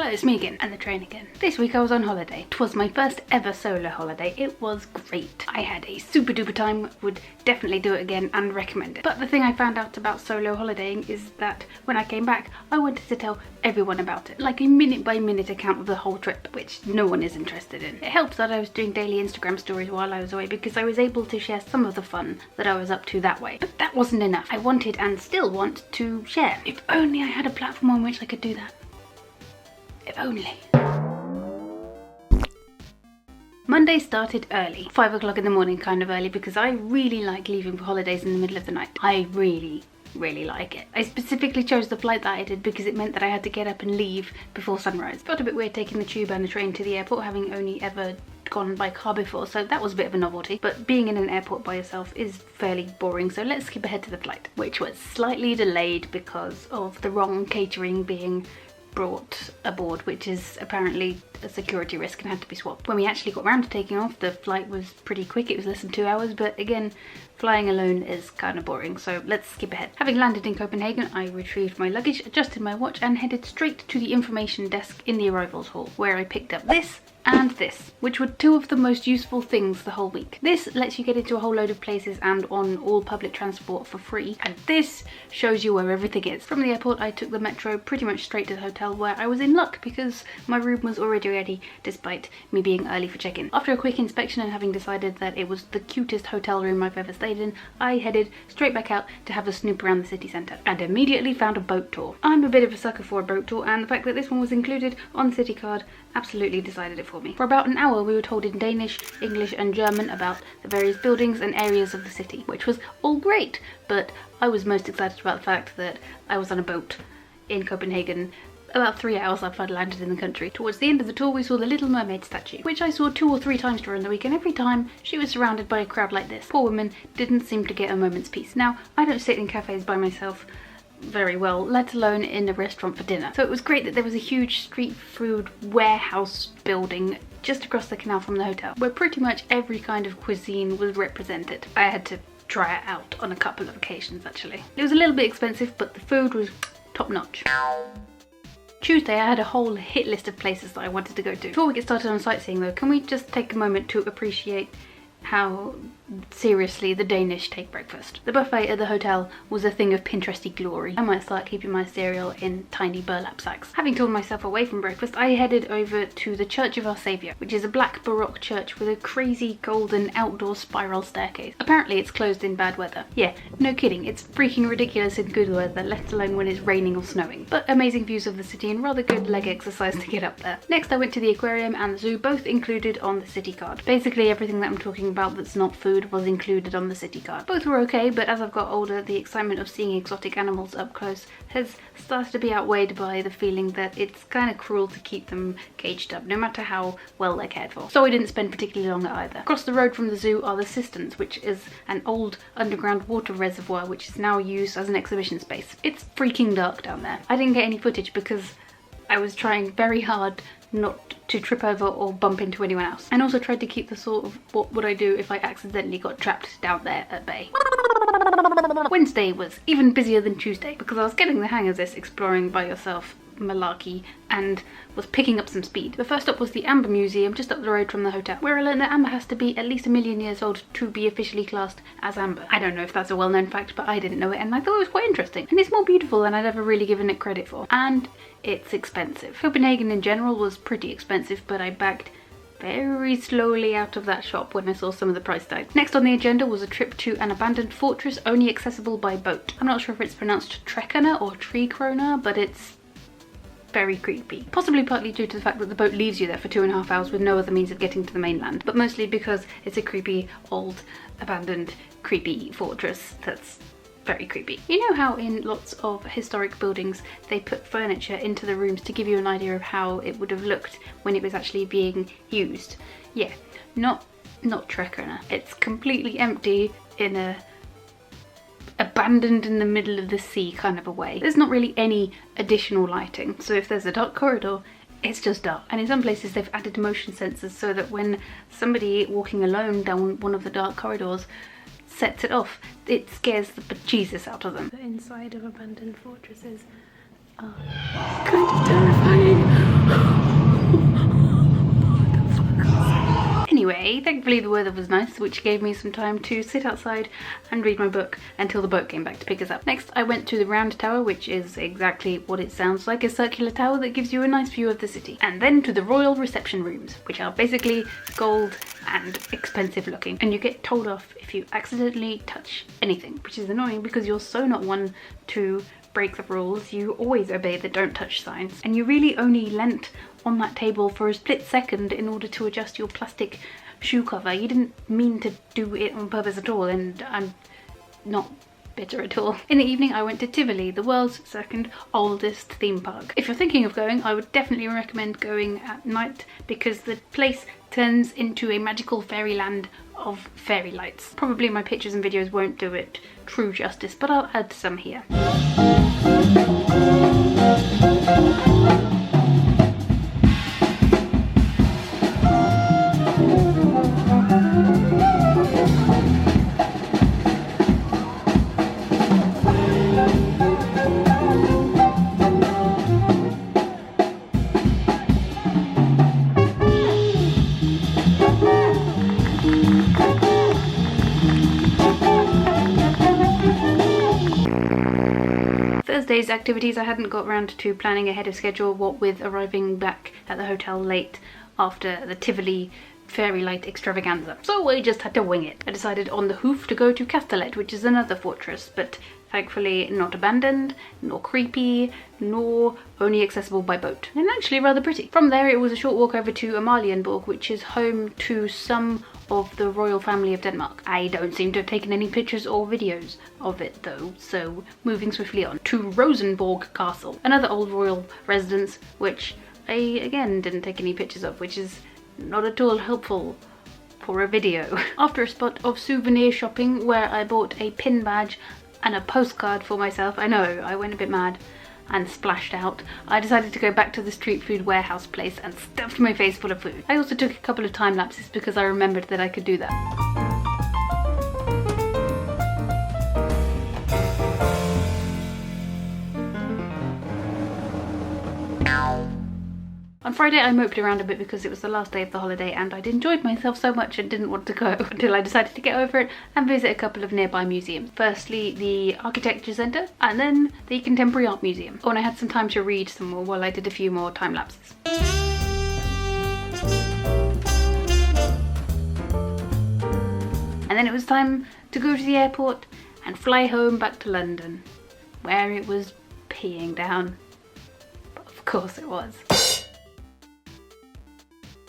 Hello, it's me again, and the train again. This week I was on holiday. It was my first ever solo holiday. It was great. I had a super duper time, would definitely do it again and recommend it. But the thing I found out about solo holidaying is that when I came back, I wanted to tell everyone about it. Like a minute by minute account of the whole trip, which no one is interested in. It helps that I was doing daily Instagram stories while I was away because I was able to share some of the fun that I was up to that way. But that wasn't enough. I wanted and still want to share. If only I had a platform on which I could do that. If only. Monday started early, 5 o'clock in the morning, kind of early, because I really like leaving for holidays in the middle of the night. I really like it. I specifically chose the flight that I did because it meant that I had to get up and leave before sunrise. Felt a bit weird taking the tube and the train to the airport, having only ever gone by car before, so that was a bit of a novelty. But being in an airport by yourself is fairly boring, so let's skip ahead to the flight, which was slightly delayed because of the wrong catering being brought aboard, which is apparently a security risk and had to be swapped. When we actually got round to taking off, the flight was pretty quick. It was less than 2 hours, but again, flying alone is kind of boring, so let's skip ahead. Having landed in Copenhagen, I retrieved my luggage, adjusted my watch, and headed straight to the information desk in the arrivals hall, where I picked up this and this, which were two of the most useful things the whole week. This lets you get into a whole load of places and on all public transport for free, and this shows you where everything is. From the airport, I took the metro pretty much straight to the hotel, where I was in luck because my room was already ready despite me being early for check-in. After a quick inspection and having decided that it was the cutest hotel room I've ever stayed in, I headed straight back out to have a snoop around the city centre and immediately found a boat tour. I'm a bit of a sucker for a boat tour, and the fact that this one was included on City Card absolutely decided it for me. For about an hour we were told in Danish, English and German about the various buildings and areas of the city, which was all great, but I was most excited about the fact that I was on a boat in Copenhagen about 3 hours after I'd landed in the country. Towards the end of the tour we saw the Little Mermaid statue, which I saw 2 or 3 times during the week, and every time she was surrounded by a crowd like this. Poor woman didn't seem to get a moment's peace. Now, I don't sit in cafes by myself very well, let alone in a restaurant for dinner. So it was great that there was a huge street food warehouse building just across the canal from the hotel, where pretty much every kind of cuisine was represented. I had to try it out on a couple of occasions actually. It was a little bit expensive, but the food was top notch. Tuesday I had a whole hit list of places that I wanted to go to. Before we get started on sightseeing though, can we just take a moment to appreciate how seriously the Danish take breakfast. The buffet at the hotel was a thing of Pinteresty glory. I might start keeping my cereal in tiny burlap sacks. Having torn myself away from breakfast, I headed over to the Church of Our Saviour, which is a black Baroque church with a crazy golden outdoor spiral staircase. Apparently it's closed in bad weather. Yeah, no kidding, it's freaking ridiculous in good weather, let alone when it's raining or snowing. But amazing views of the city and rather good leg exercise to get up there. Next I went to the aquarium and the zoo, both included on the city card. Basically everything that I'm talking about that's not food was included on the city card. Both were okay, but as I've got older, the excitement of seeing exotic animals up close has started to be outweighed by the feeling that it's kind of cruel to keep them caged up, no matter how well they're cared for. So I didn't spend particularly long at either. Across the road from the zoo are the cisterns, which is an old underground water reservoir which is now used as an exhibition space. It's freaking dark down there. I didn't get any footage because I was trying very hard not to trip over or bump into anyone else, and also tried to keep the sort of what would I do if I accidentally got trapped down there at bay. Wednesday was even busier than Tuesday because I was getting the hang of this exploring by yourself malarkey and was picking up some speed. The first stop was the Amber Museum just up the road from the hotel, where I learned that amber has to be at least 1 million years old to be officially classed as amber. I don't know if that's a well-known fact, but I didn't know it and I thought it was quite interesting, and it's more beautiful than I'd ever really given it credit for. And it's expensive. Copenhagen in general was pretty expensive, but I backed very slowly out of that shop when I saw some of the price tags. Next on the agenda was a trip to an abandoned fortress only accessible by boat. I'm not sure if it's pronounced Trekkerner or Treekrona, but it's very creepy. Possibly partly due to the fact that the boat leaves you there for 2.5 hours with no other means of getting to the mainland, but mostly because it's a creepy, old, abandoned, creepy fortress that's very creepy. You know how in lots of historic buildings they put furniture into the rooms to give you an idea of how it would have looked when it was actually being used? Yeah, not Trekkerner. It's completely empty in a abandoned in the middle of the sea kind of a way. There's not really any additional lighting, so if there's a dark corridor, it's just dark. And in some places they've added motion sensors so that when somebody walking alone down one of the dark corridors sets it off, it scares the bejesus out of them. The inside of abandoned fortresses are kind of terrifying. Thankfully the weather was nice, which gave me some time to sit outside and read my book until the boat came back to pick us up. Next I went to the Round Tower, which is exactly what it sounds like, a circular tower that gives you a nice view of the city. And then to the royal reception rooms, which are basically gold and expensive looking, and you get told off if you accidentally touch anything, which is annoying because you're so not one to break the rules. You always obey the don't touch signs, and you really only leant on that table for a split second in order to adjust your plastic shoe cover. You didn't mean to do it on purpose at all, and I'm not bitter at all. In the evening I went to Tivoli, the world's second oldest theme park. If you're thinking of going, I would definitely recommend going at night because the place turns into a magical fairyland of fairy lights. Probably my pictures and videos won't do it true justice, but I'll add some here. Thursday's activities I hadn't got round to planning ahead of schedule, what with arriving back at the hotel late after the Tivoli fairy light extravaganza. So I just had to wing it. I decided on the hoof to go to Castellet, which is another fortress, but thankfully not abandoned, nor creepy, nor only accessible by boat, and actually rather pretty. From there it was a short walk over to Amalienborg, which is home to some of the royal family of Denmark. I don't seem to have taken any pictures or videos of it though, so moving swiftly on to Rosenborg Castle, another old royal residence which I again didn't take any pictures of, which is not at all helpful for a video. After a spot of souvenir shopping where I bought a pin badge and a postcard for myself, I know, I went a bit mad and splashed out, I decided to go back to the street food warehouse place and stuffed my face full of food. I also took a couple of time lapses because I remembered that I could do that. On Friday I moped around a bit because it was the last day of the holiday and I'd enjoyed myself so much and didn't want to go until I decided to get over it and visit a couple of nearby museums. Firstly the Architecture Centre and then the Contemporary Art Museum. Oh, and I had some time to read some more while I did a few more time lapses. And then it was time to go to the airport and fly home back to London, where it was peeing down. But of course it was.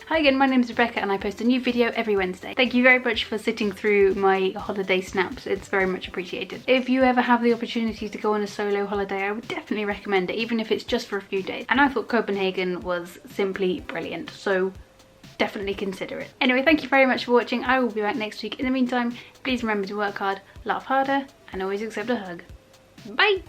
Hi again, my name is Rebecca and I post a new video every Wednesday. Thank you very much for sitting through my holiday snaps, it's very much appreciated. If you ever have the opportunity to go on a solo holiday, I would definitely recommend it, even if it's just for a few days. And I thought Copenhagen was simply brilliant, so definitely consider it. Anyway, thank you very much for watching. I will be back next week. In the meantime, please remember to work hard, laugh harder, and always accept a hug. Bye!